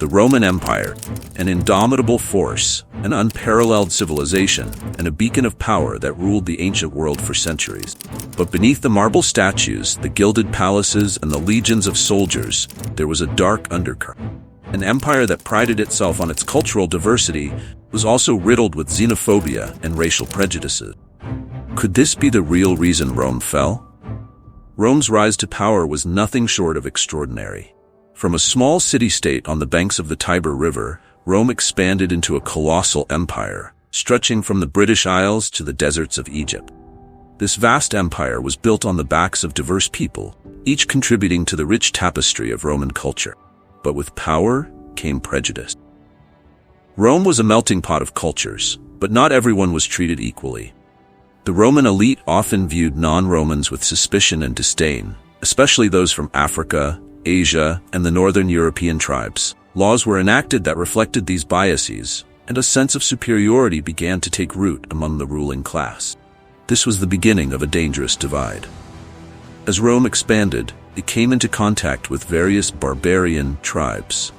The Roman Empire, an indomitable force, an unparalleled civilization, and a beacon of power that ruled the ancient world for centuries. But beneath the marble statues, the gilded palaces, and the legions of soldiers, there was a dark undercurrent. An empire that prided itself on its cultural diversity was also riddled with xenophobia and racial prejudices. Could this be the real reason Rome fell? Rome's rise to power was nothing short of extraordinary. From a small city-state on the banks of the Tiber River, Rome expanded into a colossal empire, stretching from the British Isles to the deserts of Egypt. This vast empire was built on the backs of diverse people, each contributing to the rich tapestry of Roman culture. But with power came prejudice. Rome was a melting pot of cultures, but not everyone was treated equally. The Roman elite often viewed non-Romans with suspicion and disdain, especially those from Africa, Asia, and the northern European tribes. Laws were enacted that reflected these biases, and a sense of superiority began to take root among the ruling class. This was the beginning of a dangerous divide. As Rome expanded, it came into contact with various barbarian tribes.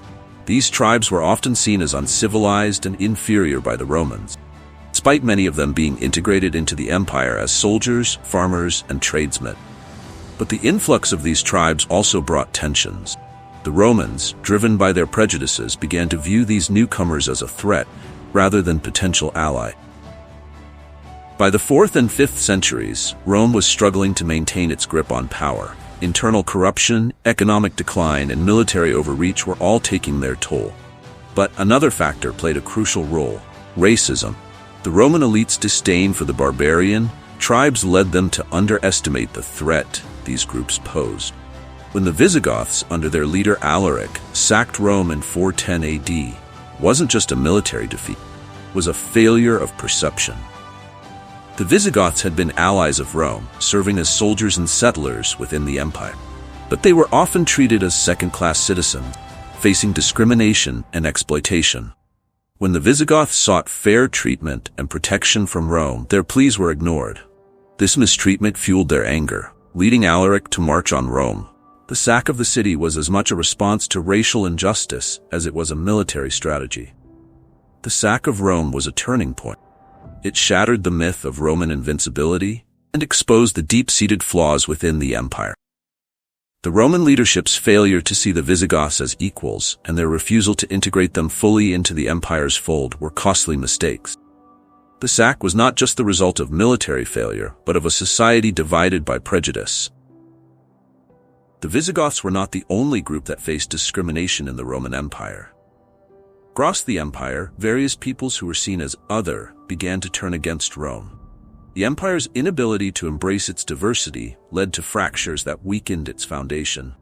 These tribes were often seen as uncivilized and inferior by the Romans, despite many of them being integrated into the empire as soldiers, farmers, and tradesmen. But the influx of these tribes also brought tensions. The Romans, driven by their prejudices, began to view these newcomers as a threat rather than potential ally. By the 4th and 5th centuries, Rome was struggling to maintain its grip on power. Internal corruption, economic decline, and military overreach were all taking their toll. But another factor played a crucial role: racism. The Roman elite's disdain for the barbarian tribes led them to underestimate the threat these groups posed. When the Visigoths, under their leader Alaric, sacked Rome in 410 AD, wasn't just a military defeat, it was a failure of perception. The Visigoths had been allies of Rome, serving as soldiers and settlers within the empire. But they were often treated as second-class citizens, facing discrimination and exploitation. When the Visigoths sought fair treatment and protection from Rome, their pleas were ignored. This mistreatment fueled their anger, leading Alaric to march on Rome. The sack of the city was as much a response to racial injustice as it was a military strategy. The sack of Rome was a turning point. It shattered the myth of Roman invincibility and exposed the deep-seated flaws within the empire. The Roman leadership's failure to see the Visigoths as equals and their refusal to integrate them fully into the empire's fold were costly mistakes. The sack was not just the result of military failure, but of a society divided by prejudice. The Visigoths were not the only group that faced discrimination in the Roman Empire. Across the empire, various peoples who were seen as other began to turn against Rome. The empire's inability to embrace its diversity led to fractures that weakened its foundation.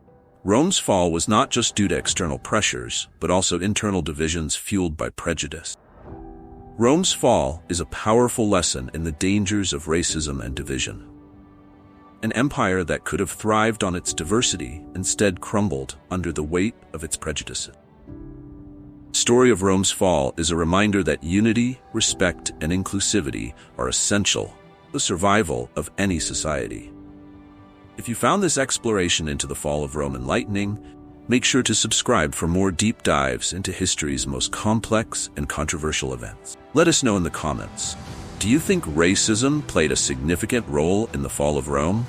Rome's fall was not just due to external pressures, but also internal divisions fueled by prejudice. Rome's fall is a powerful lesson in the dangers of racism and division. An empire that could have thrived on its diversity instead crumbled under the weight of its prejudices. The story of Rome's fall is a reminder that unity, respect, and inclusivity are essential to the survival of any society. If you found this exploration into the fall of Rome enlightening, make sure to subscribe for more deep dives into history's most complex and controversial events. Let us know in the comments. Do you think racism played a significant role in the fall of Rome?